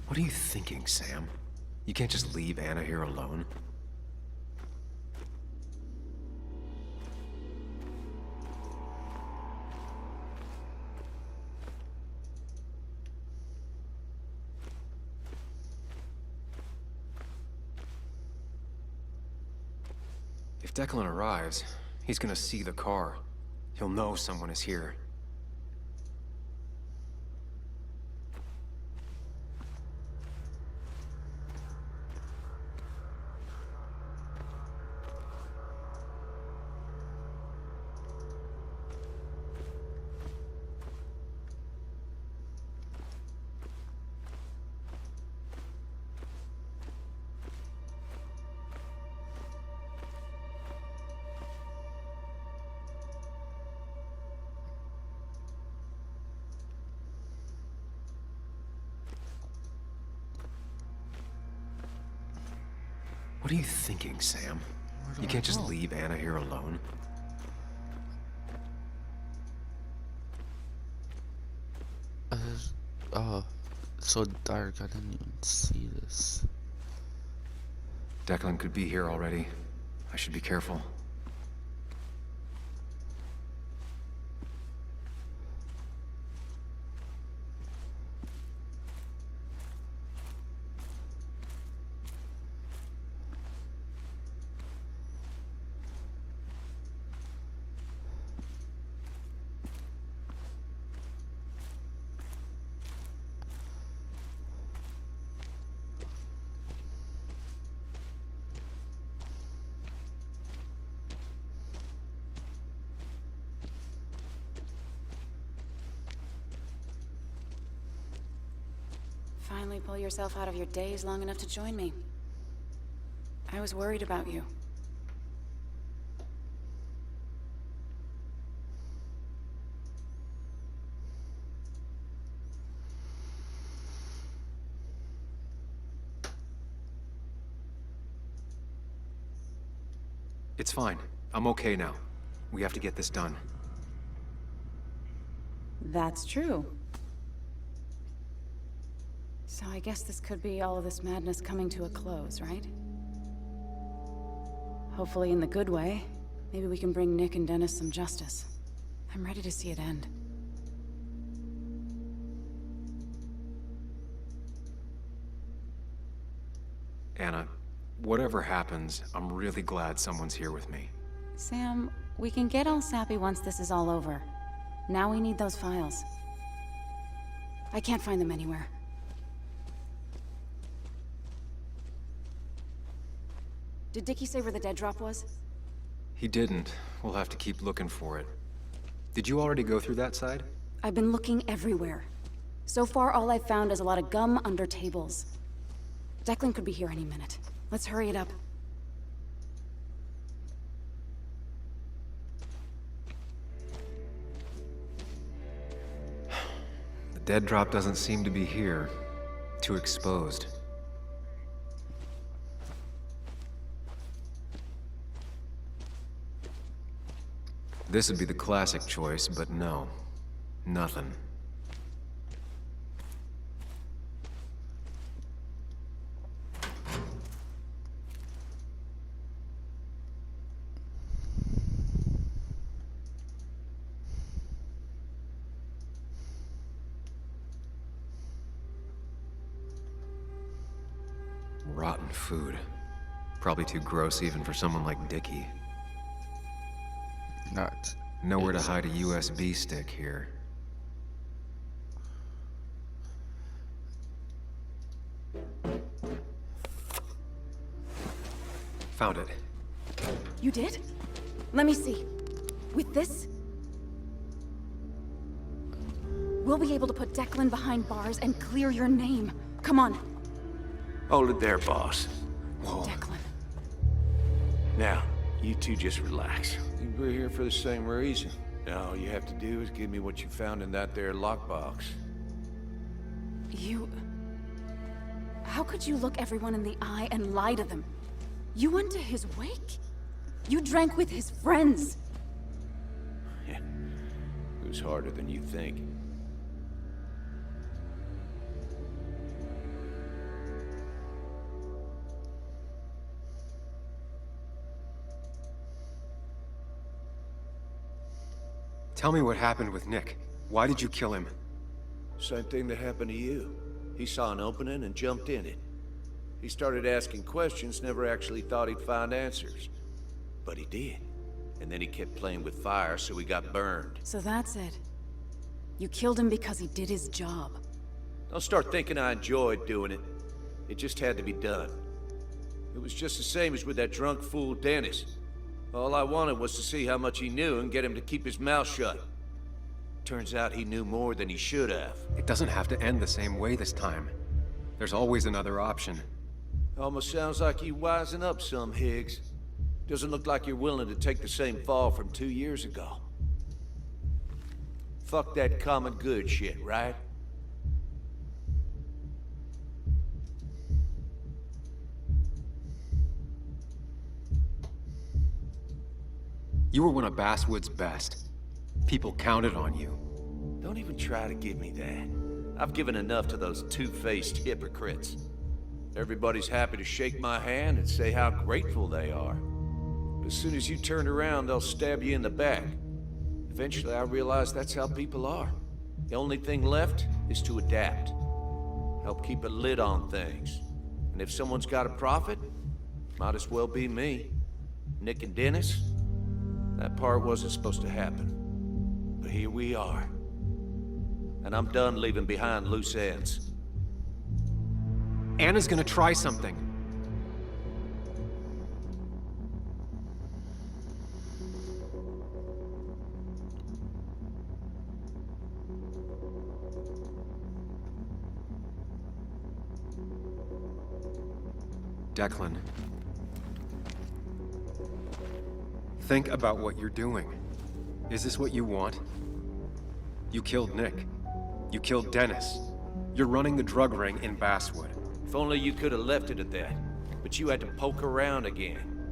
What are you thinking, Sam? You can't just leave Anna here alone. If Declan arrives, he's gonna see the car. He'll know someone is here. What are you thinking, Sam? You can't just leave Anna here alone. It's so dark, I didn't even see this. Declan could be here already. I should be careful. Finally pull yourself out of your daze long enough to join me. I was worried about you. It's fine. I'm okay now. We have to get this done. That's true. So I guess this could be all of this madness coming to a close, right? Hopefully in the good way. Maybe we can bring Nick and Dennis some justice. I'm ready to see it end. Anna, whatever happens, I'm really glad someone's here with me. Sam, we can get all sappy once this is all over. Now we need those files. I can't find them anywhere. Did Dickie say where the dead drop was? He didn't. We'll have to keep looking for it. Did you already go through that side? I've been looking everywhere. So far, all I've found is a lot of gum under tables. Declan could be here any minute. Let's hurry it up. The dead drop doesn't seem to be here. Too exposed. This would be the classic choice, but no. Nothing. Rotten food. Probably too gross even for someone like Dickie. Not. Nowhere to hide a USB stick here. Found it. You did? Let me see. With this, we'll be able to put Declan behind bars and clear your name. Come on. Hold it there, boss. Declan. Now, you two just relax. We're here for the same reason. Now all you have to do is give me what you found in that there lockbox. You... How could you look everyone in the eye and lie to them? You went to his wake? You drank with his friends! Yeah. It was harder than you think. Tell me what happened with Nick. Why did you kill him? Same thing that happened to you. He saw an opening and jumped in it. He started asking questions, never actually thought he'd find answers. But he did. And then he kept playing with fire, so he got burned. So that's it. You killed him because he did his job. Don't start thinking I enjoyed doing it. It just had to be done. It was just the same as with that drunk fool Dennis. All I wanted was to see how much he knew and get him to keep his mouth shut. Turns out he knew more than he should have. It doesn't have to end the same way this time. There's always another option. Almost sounds like you wising up some, Higgs. Doesn't look like you're willing to take the same fall from 2 years ago. Fuck that common good shit, right? You were one of Basswood's best. People counted on you. Don't even try to give me that. I've given enough to those two-faced hypocrites. Everybody's happy to shake my hand and say how grateful they are. But as soon as you turn around, they'll stab you in the back. Eventually, I realized that's how people are. The only thing left is to adapt. Help keep a lid on things. And if someone's got a profit, might as well be me. Nick and Dennis, that part wasn't supposed to happen. But here we are. And I'm done leaving behind loose ends. Anna's gonna try something. Declan. Think about what you're doing. Is this what you want? You killed Nick. You killed Dennis. You're running the drug ring in Basswood. If only you could have left it at that. But you had to poke around again.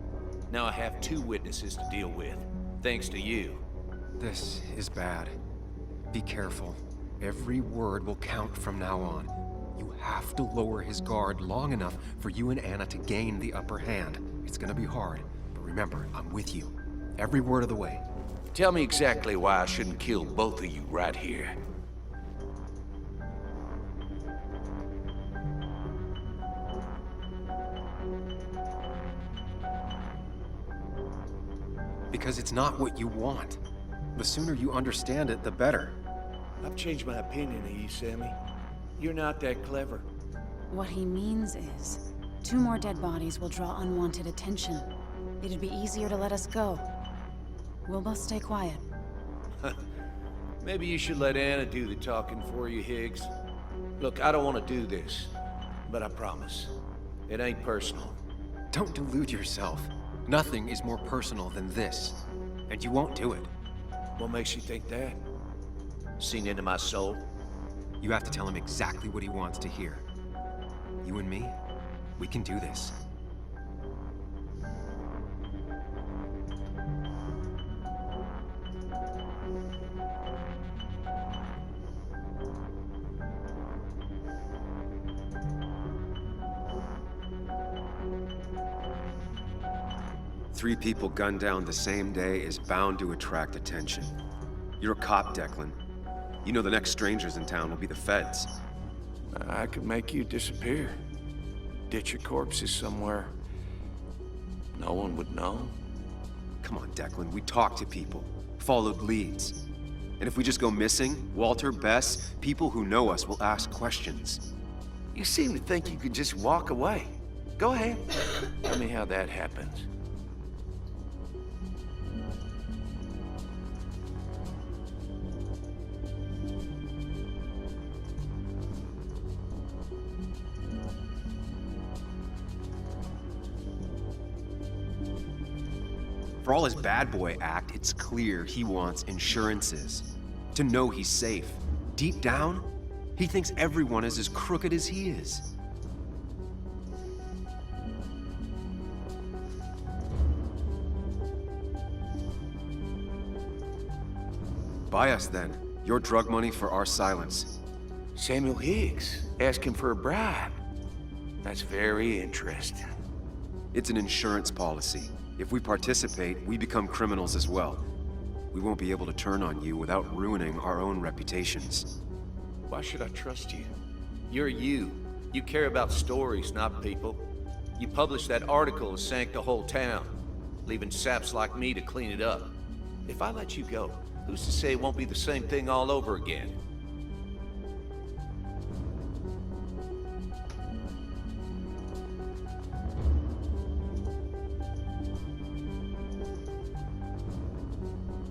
Now I have 2 witnesses to deal with, thanks to you. This is bad. Be careful. Every word will count from now on. You have to lower his guard long enough for you and Anna to gain the upper hand. It's gonna be hard, but remember, I'm with you. Every word of the way. Tell me exactly why I shouldn't kill both of you right here. Because it's not what you want. The sooner you understand it, the better. I've changed my opinion of you, Sammy. You're not that clever. What he means is, 2 more dead bodies will draw unwanted attention. It'd be easier to let us go. We'll both stay quiet. Maybe you should let Anna do the talking for you, Higgs. Look, I don't want to do this, but I promise. It ain't personal. Don't delude yourself. Nothing is more personal than this. And you won't do it. What makes you think that? Seen into my soul? You have to tell him exactly what he wants to hear. You and me, we can do this. Three people gunned down the same day is bound to attract attention. You're a cop, Declan. You know the next strangers in town will be the feds. I could make you disappear. Ditch your corpses somewhere. No one would know. Come on, Declan, we talk to people, followed leads. And if we just go missing, Walter, Bess, people who know us will ask questions. You seem to think you can just walk away. Go ahead. Tell me how that happens. For all his bad boy act, it's clear he wants insurances. To know he's safe. Deep down, he thinks everyone is as crooked as he is. Buy us then. Your drug money for our silence. Samuel Higgs, asking for a bribe. That's very interesting. It's an insurance policy. If we participate, we become criminals as well. We won't be able to turn on you without ruining our own reputations. Why should I trust you? You're you. You care about stories, not people. You published that article and sank the whole town, leaving saps like me to clean it up. If I let you go, who's to say it won't be the same thing all over again?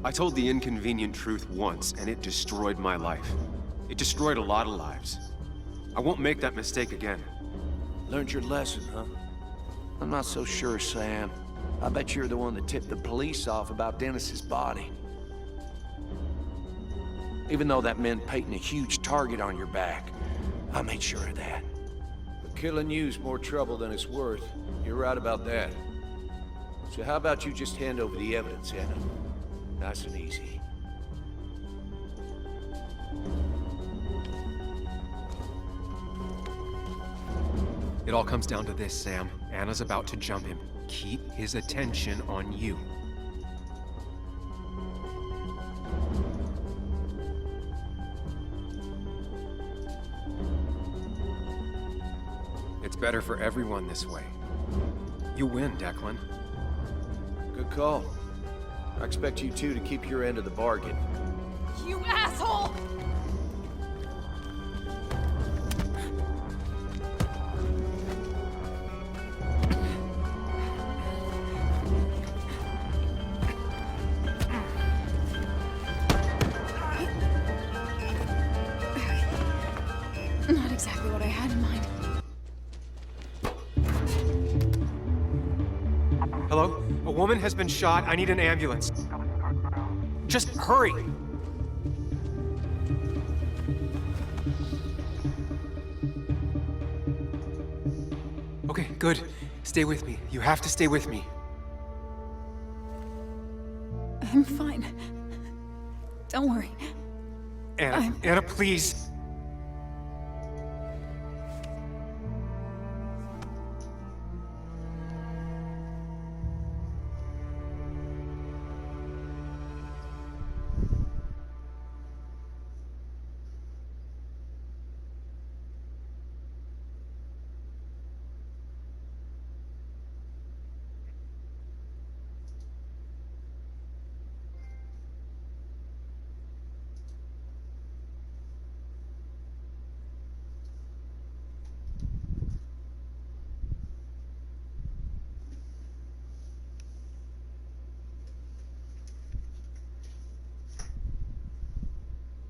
I told the inconvenient truth once, and it destroyed my life. It destroyed a lot of lives. I won't make that mistake again. Learned your lesson, huh? I'm not so sure, Sam. I bet you're the one that tipped the police off about Dennis's body. Even though that meant painting a huge target on your back, I made sure of that. But killing you's more trouble than it's worth. You're right about that. So how about you just hand over the evidence, Anna? Nice and easy. It all comes down to this, Sam. Anna's about to jump him. Keep his attention on you. It's better for everyone this way. You win, Declan. Good call. I expect you two to keep your end of the bargain. You asshole! Not exactly what I had in mind. Hello? A woman has been shot. I need an ambulance. Just hurry! Okay, good. Stay with me. You have to stay with me. I'm fine. Don't worry. Anna, Anna, please.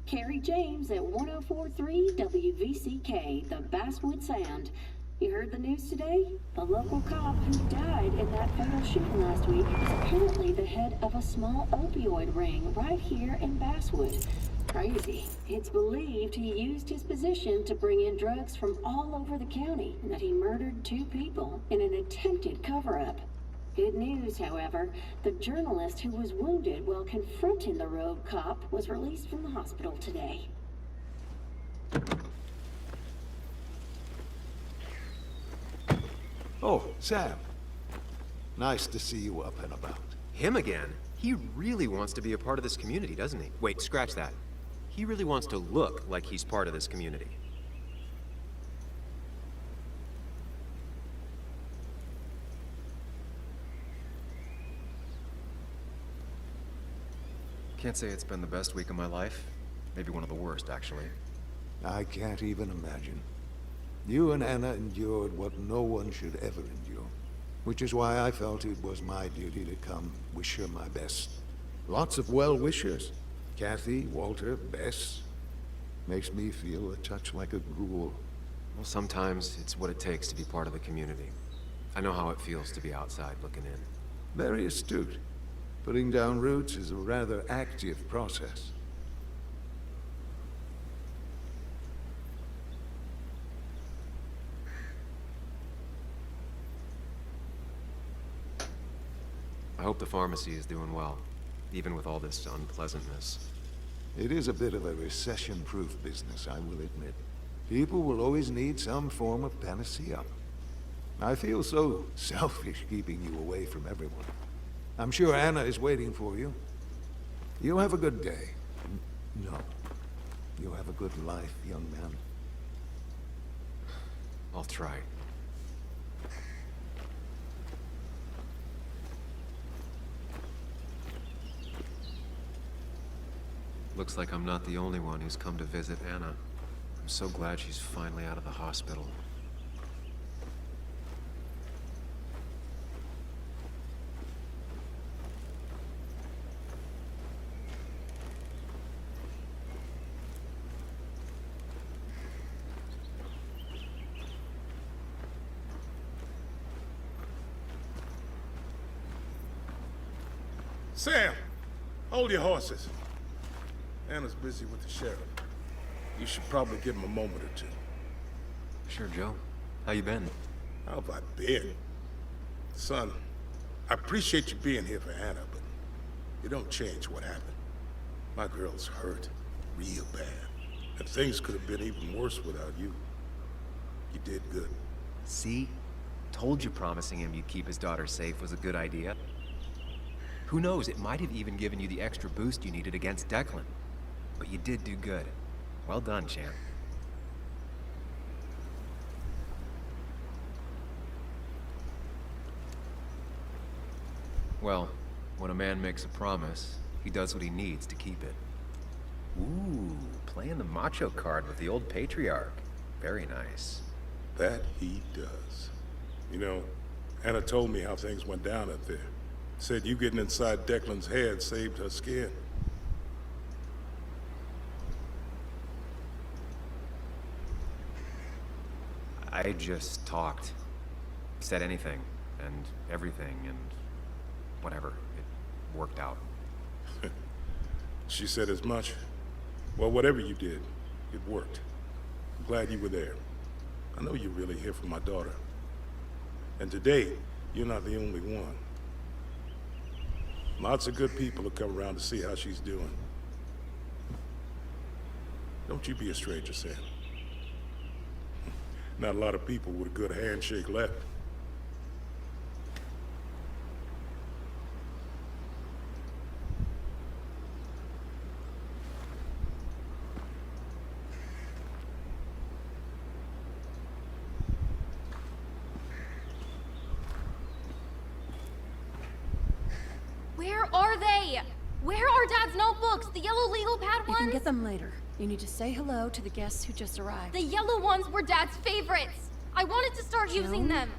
Carrie James at 104.3 WVCK, the Basswood Sound. You heard the news today? The local cop who died in that fatal shooting last week is apparently the head of a small opioid ring right here in Basswood. Crazy. It's believed he used his position to bring in drugs from all over the county and that he murdered 2 people in an attempted cover-up. Good news, however, the journalist who was wounded while confronting the rogue cop was released from the hospital today. Oh, Sam. Nice to see you up and about. Him again? He really wants to be a part of this community, doesn't he? Wait, scratch that. He really wants to look like he's part of this community. Can't say it's been the best week of my life. Maybe one of the worst, actually. I can't even imagine. You and Anna endured what no one should ever endure, which is why I felt it was my duty to come wish her my best. Lots of well-wishers. Kathy, Walter, Bess. Makes me feel a touch like a ghoul. Well, sometimes it's what it takes to be part of the community. I know how it feels to be outside looking in. Very astute. Putting down roots is a rather active process. I hope the pharmacy is doing well, even with all this unpleasantness. It is a bit of a recession-proof business, I will admit. People will always need some form of panacea. I feel so selfish keeping you away from everyone. I'm sure Anna is waiting for you. You have a good day. No. You have a good life, young man. I'll try. Looks like I'm not the only one who's come to visit Anna. I'm so glad she's finally out of the hospital. Sam, hold your horses. Anna's busy with the sheriff. You should probably give him a moment or two. Sure, Joe. How you been? How have I been? Son, I appreciate you being here for Anna, but you don't change what happened. My girl's hurt, real bad. And things could have been even worse without you. You did good. See? Told you promising him you'd keep his daughter safe was a good idea. Who knows, it might have even given you the extra boost you needed against Declan. But you did do good. Well done, champ. Well, when a man makes a promise, he does what he needs to keep it. Ooh, playing the macho card with the old patriarch. Very nice. That he does. You know, Anna told me how things went down up there. Said you getting inside Declan's head saved her skin. I just talked. Said anything, and everything, and whatever. It worked out. She said as much. Well, whatever you did, it worked. I'm glad you were there. I know you're really here for my daughter. And today, you're not the only one. Lots of good people have come around to see how she's doing. Don't you be a stranger, Sam. Not a lot of people with a good handshake left. Where are they? Where are Dad's notebooks? The yellow legal pad You ones? can get them later. You need to say hello to the guests who just arrived. The yellow ones were Dad's favorites. I wanted to start using Joan? them.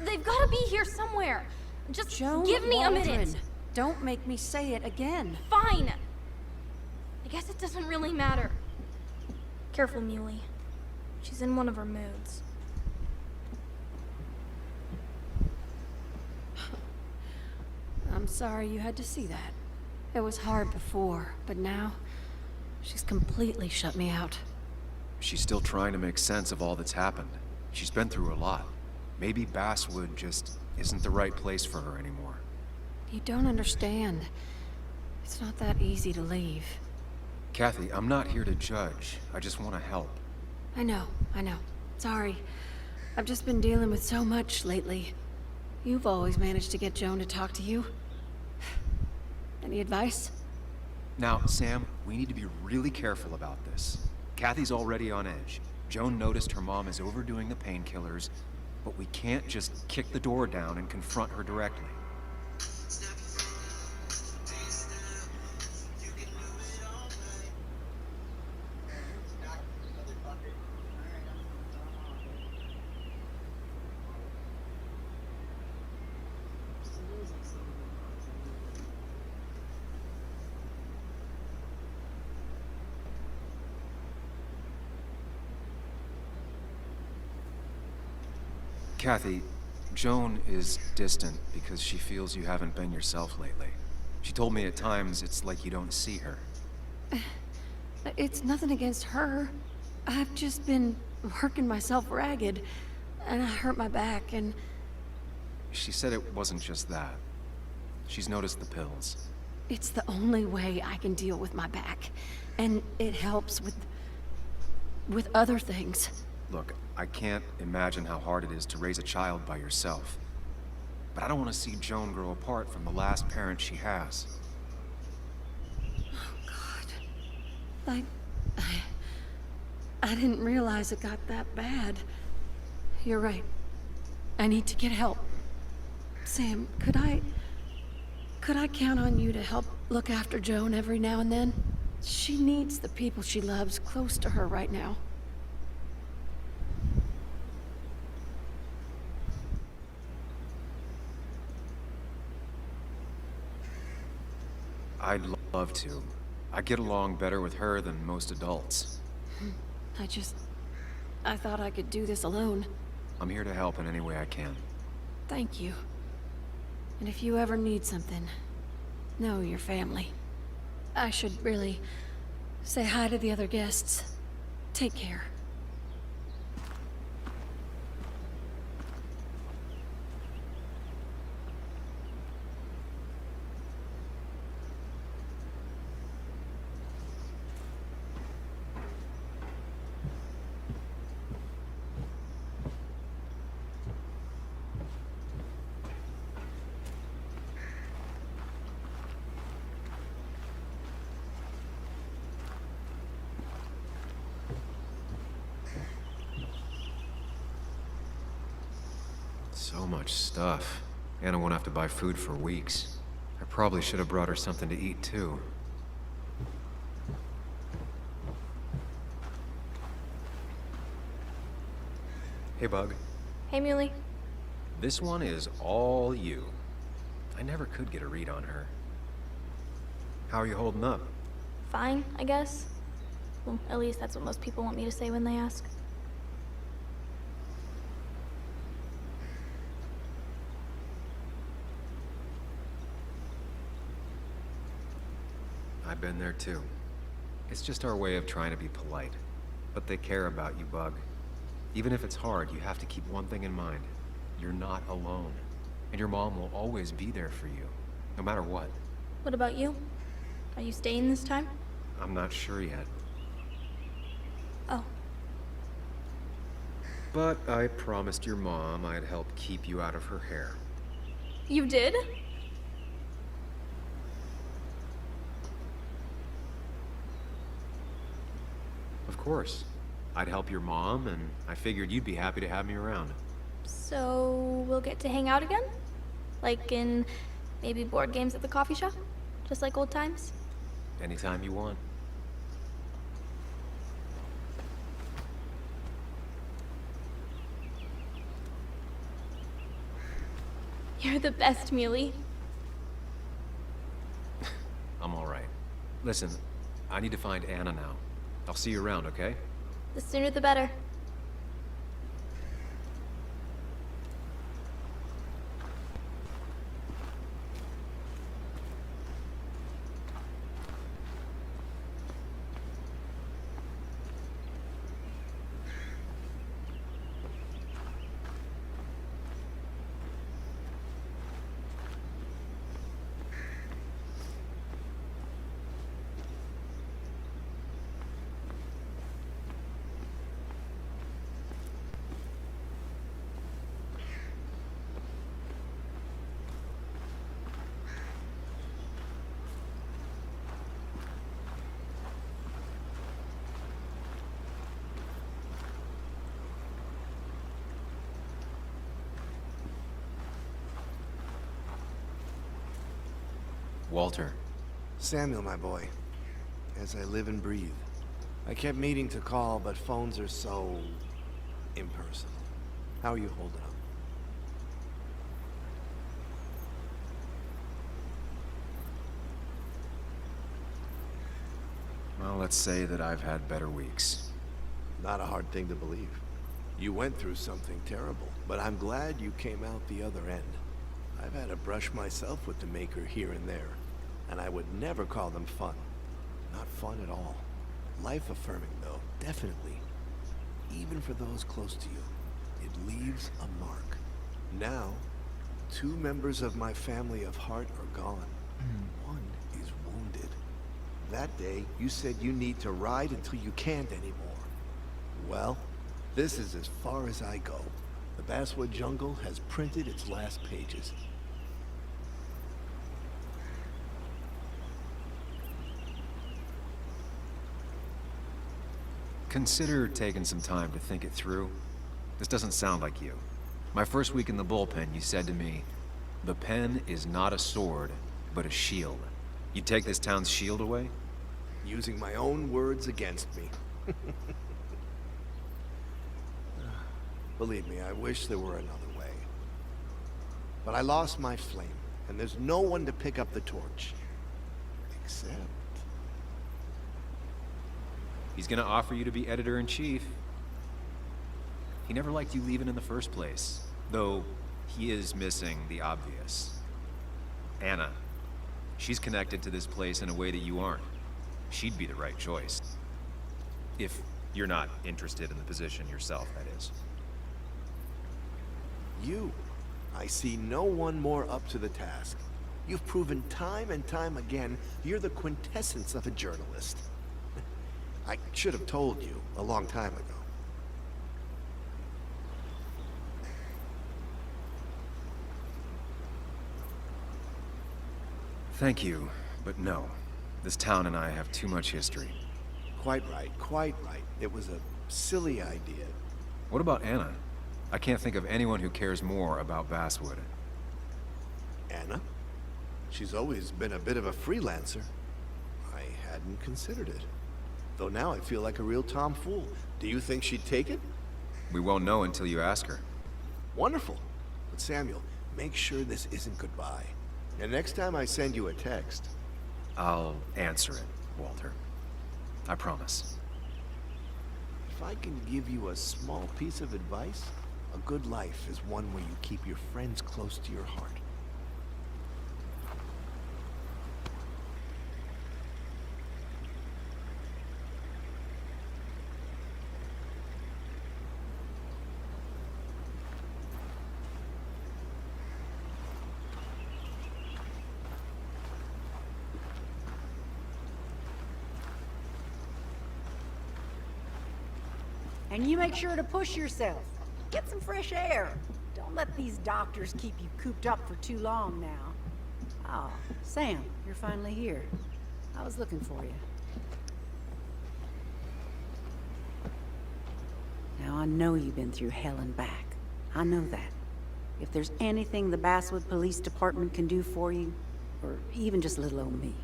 They've got to be here somewhere. Just Joan give me a minute. Waldron, don't make me say it again. Fine. I guess it doesn't really matter. Careful, Muley. She's in one of her moods. I'm sorry you had to see that. It was hard before, but now, she's completely shut me out. She's still trying to make sense of all that's happened. She's been through a lot. Maybe Basswood just isn't the right place for her anymore. You don't understand. It's not that easy to leave. Kathy, I'm not here to judge. I just want to help. I know. Sorry. I've just been dealing with so much lately. You've always managed to get Joan to talk to you. Any advice? Now, Sam, we need to be really careful about this. Kathy's already on edge. Joan noticed her mom is overdoing the painkillers, but we can't just kick the door down and confront her directly. Kathy, Joan is distant because she feels you haven't been yourself lately. She told me at times it's like you don't see her. It's nothing against her. I've just been working myself ragged, and I hurt my back, and... She said it wasn't just that. She's noticed the pills. It's the only way I can deal with my back, and it helps with other things. Look, I can't imagine how hard it is to raise a child by yourself. But I don't want to see Joan grow apart from the last parent she has. I... I didn't realize it got that bad. You're right. I need to get help. Sam, could I count on you to help look after Joan every now and then? She needs the people she loves close to her right now. I'd love to. I get along better with her than most adults. I thought I could do this alone. I'm here to help in any way I can. Thank you. And if you ever need something, know your family. I should really say hi to the other guests. Take care. So much stuff. Anna won't have to buy food for weeks. I probably should have brought her something to eat, too. Hey, Bug. Hey, Muley. This one is all you. I never could get a read on her. How are you holding up? Fine, I guess. Well, at least that's what most people want me to say when they ask. I've been there too. It's just our way of trying to be polite. But they care about you, Bug. Even if it's hard, you have to keep one thing in mind. You're not alone. And your mom will always be there for you, no matter what. What about you? Are you staying this time? I'm not sure yet. Oh. But I promised your mom I'd help keep you out of her hair. You did? Of course. I'd help your mom, and I figured you'd be happy to have me around. So we'll get to hang out again? Like in maybe board games at the coffee shop? Just like old times? Anytime you want. You're the best, Muley. I'm all right. Listen, I need to find Anna now. I'll see you around, okay? The sooner the better. Walter. Samuel, my boy. As I live and breathe. I kept meaning to call, but phones are so... impersonal. How are you holding up? Well, let's say that I've had better weeks. Not a hard thing to believe. You went through something terrible, but I'm glad you came out the other end. I've had to brush myself with the Maker here and there, and I would never call them fun. Not fun at all. Life-affirming, though, definitely. Even for those close to you, it leaves a mark. Now, 2 members of my family of heart are gone. One is wounded. That day, you said you need to ride until you can't anymore. Well, this is as far as I go. The Basswood Jungle has printed its last pages. Consider taking some time to think it through. This doesn't sound like you. My first week in the bullpen, you said to me, "The pen is not a sword, but a shield." You take this town's shield away? Using my own words against me. Believe me, I wish there were another way. But I lost my flame, and there's no one to pick up the torch. Except... He's gonna offer you to be editor-in-chief. He never liked you leaving in the first place, though he is missing the obvious. Anna. She's connected to this place in a way that you aren't. She'd be the right choice. If you're not interested in the position yourself, that is. You. I see no one more up to the task. You've proven time and time again you're the quintessence of a journalist. I should have told you a long time ago. Thank you, but no. This town and I have too much history. Quite right, quite right. It was a silly idea. What about Anna? I can't think of anyone who cares more about Basswood. Anna? She's always been a bit of a freelancer. I hadn't considered it. Though now I feel like a real tomfool. Do you think she'd take it? We won't know until you ask her. Wonderful. But Samuel, make sure this isn't goodbye. And next time I send you a text... I'll answer it, Walter. I promise. If I can give you a small piece of advice, a good life is one where you keep your friends close to your heart. And you make sure to push yourself. Get some fresh air. Don't let these doctors keep you cooped up for too long now. Oh, Sam, you're finally here. I was looking for you. Now, I know you've been through hell and back. I know that. If there's anything the Basswood Police Department can do for you, or even just little old me,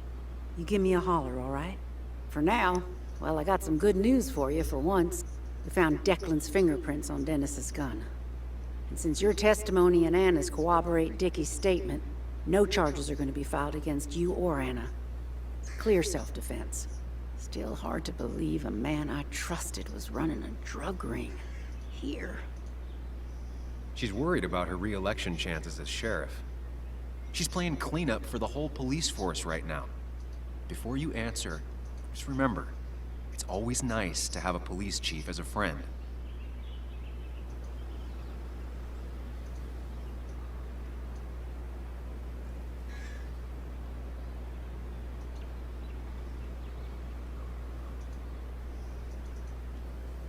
you give me a holler, all right? For now, well, I got some good news for you for once. We found Declan's fingerprints on Dennis's gun. And since your testimony and Anna's corroborate Dickie's statement, no charges are going to be filed against you or Anna. Clear self-defense. Still hard to believe a man I trusted was running a drug ring. Here. She's worried about her re-election chances as sheriff. She's playing cleanup for the whole police force right now. Before you answer, just remember, it's always nice to have a police chief as a friend.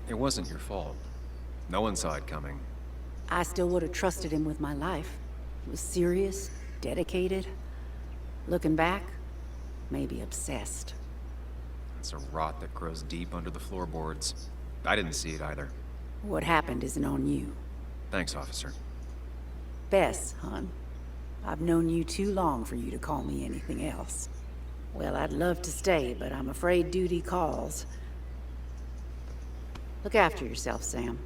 It wasn't your fault. No one saw it coming. I still would have trusted him with my life. He was serious, dedicated. Looking back, maybe obsessed. It's a rot that grows deep under the floorboards. I didn't see it either. What happened isn't on you. Thanks, officer. Bess, hon. I've known you too long for you to call me anything else. Well, I'd love to stay, but I'm afraid duty calls. Look after yourself, Sam.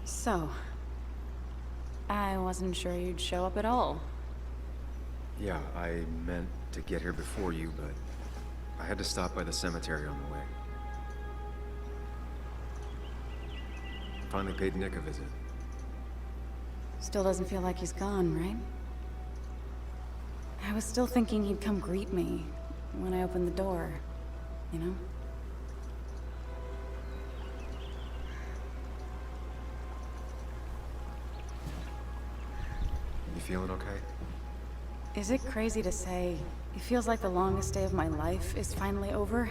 So, I wasn't sure you'd show up at all. Yeah, I meant to get here before you, but I had to stop by the cemetery on the way. Finally paid Nick a visit. Still doesn't feel like he's gone, right? I was still thinking he'd come greet me when I opened the door, you know? You feeling okay? Is it crazy to say it feels like the longest day of my life is finally over?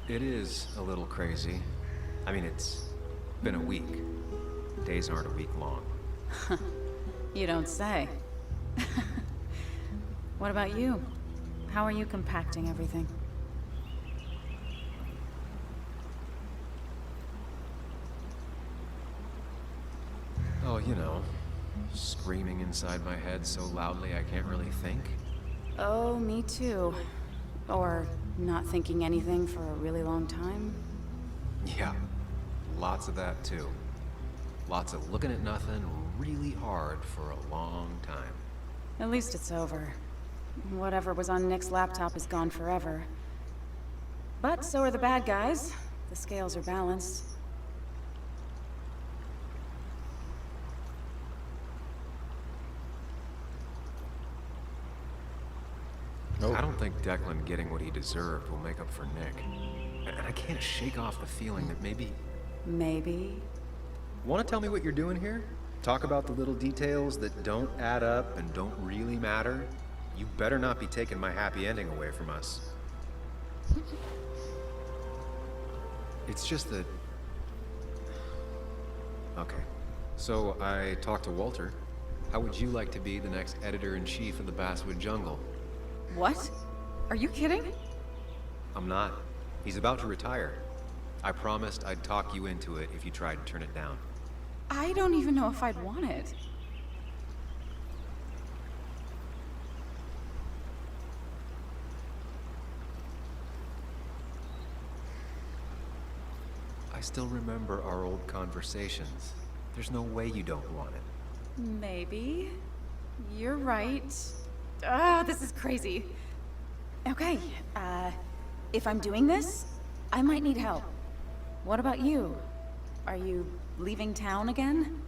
It is a little crazy. I mean, it's been a week. Days aren't a week long. You don't say. What about you? How are you compacting everything? Oh, you know, screaming inside my head so loudly I can't really think. Oh, me too. Or not thinking anything for a really long time. Yeah, lots of that too. Lots of looking at nothing really hard for a long time. At least it's over. Whatever was on Nick's laptop is gone forever. But so are the bad guys. The scales are balanced. I don't think Declan getting what he deserved will make up for Nick. And I can't shake off the feeling that maybe... Maybe. Want to tell me what you're doing here? Talk about the little details that don't add up and don't really matter? You better not be taking my happy ending away from us. It's just that... Okay. So I talked to Walter. How would you like to be the next editor-in-chief of the Basswood Jungle? What? Are you kidding? I'm not. He's about to retire. I promised I'd talk you into it if you tried to turn it down. I don't even know if I'd want it. I still remember our old conversations. There's no way you don't want it. Maybe. You're right. Ah, this is crazy. Okay, if I'm doing this, I might need help. What about you? Are you leaving town again?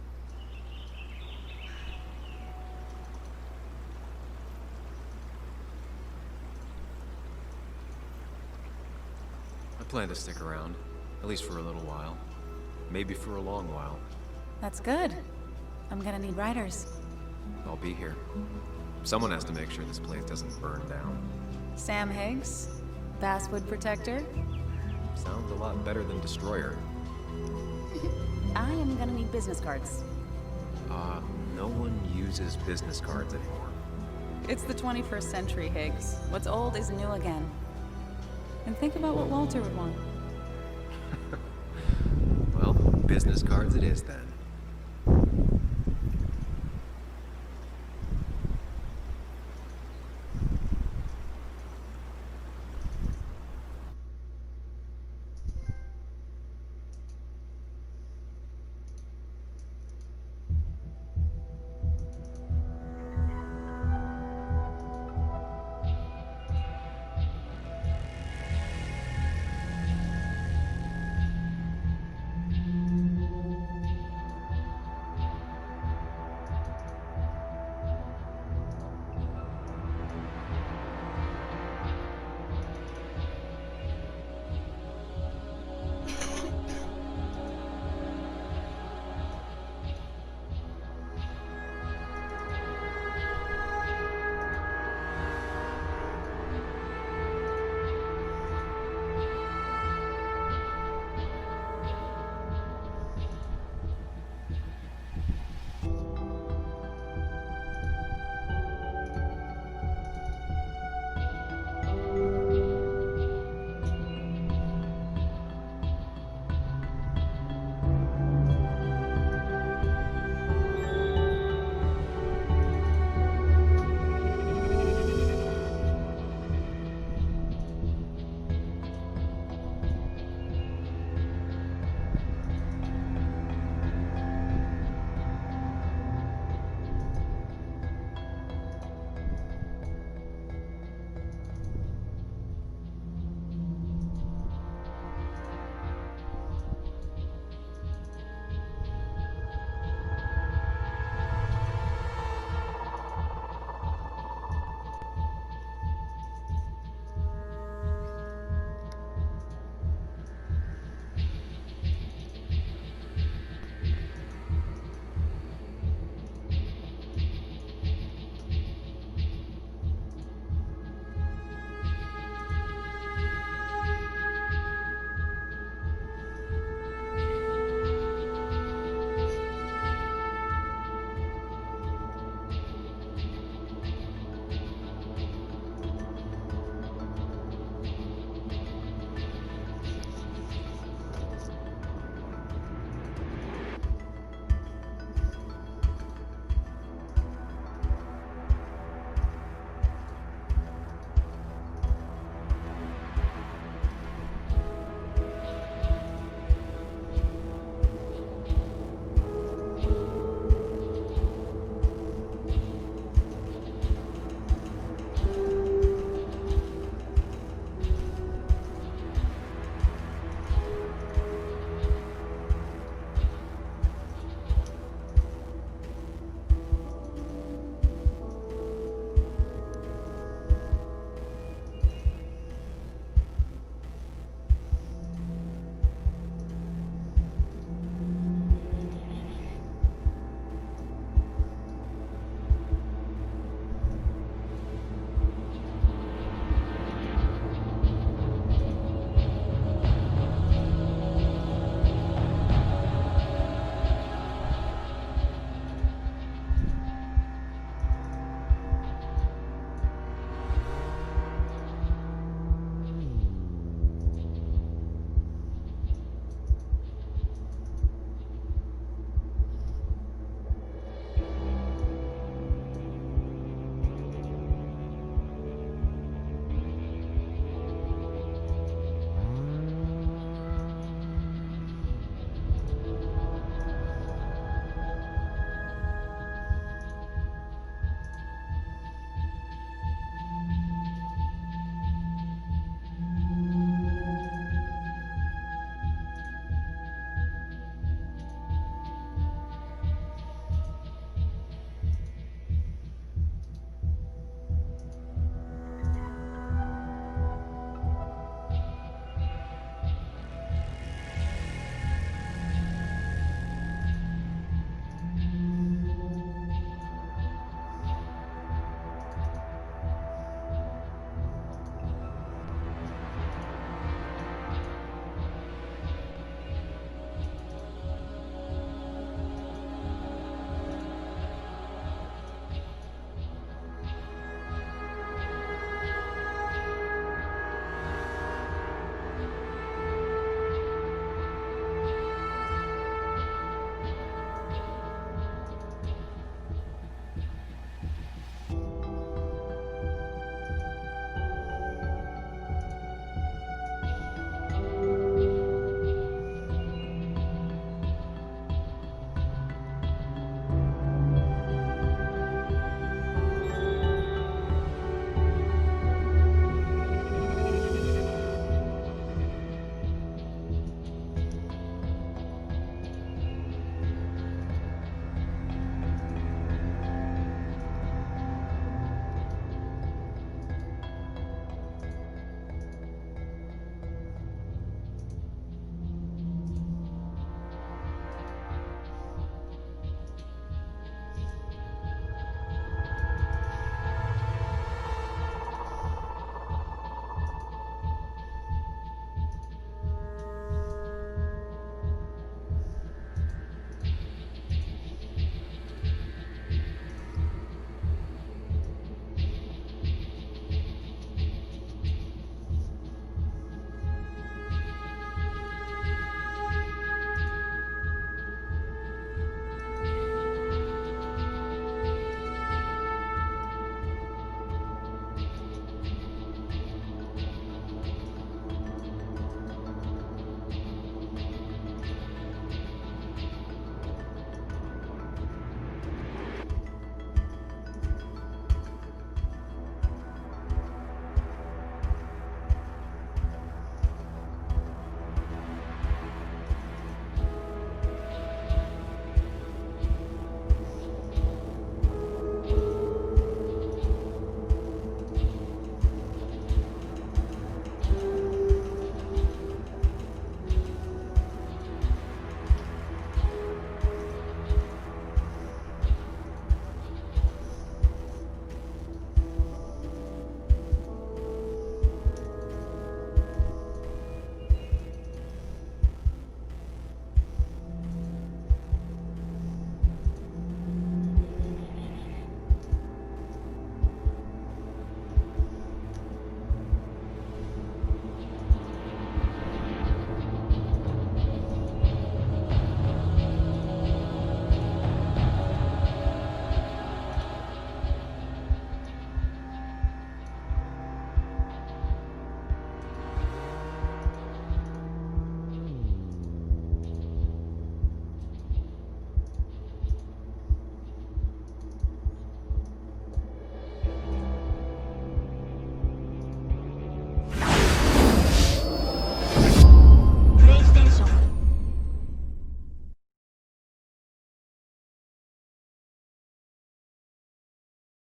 I plan to stick around, at least for a little while. Maybe for a long while. That's good. I'm gonna need writers. I'll be here. Someone has to make sure this place doesn't burn down. Sam Higgs, Basswood Protector. Sounds a lot better than Destroyer. I am gonna need business cards. No one uses business cards anymore. It's the 21st century, Higgs. What's old is new again. And think about what Walter would want. Well, business cards it is then.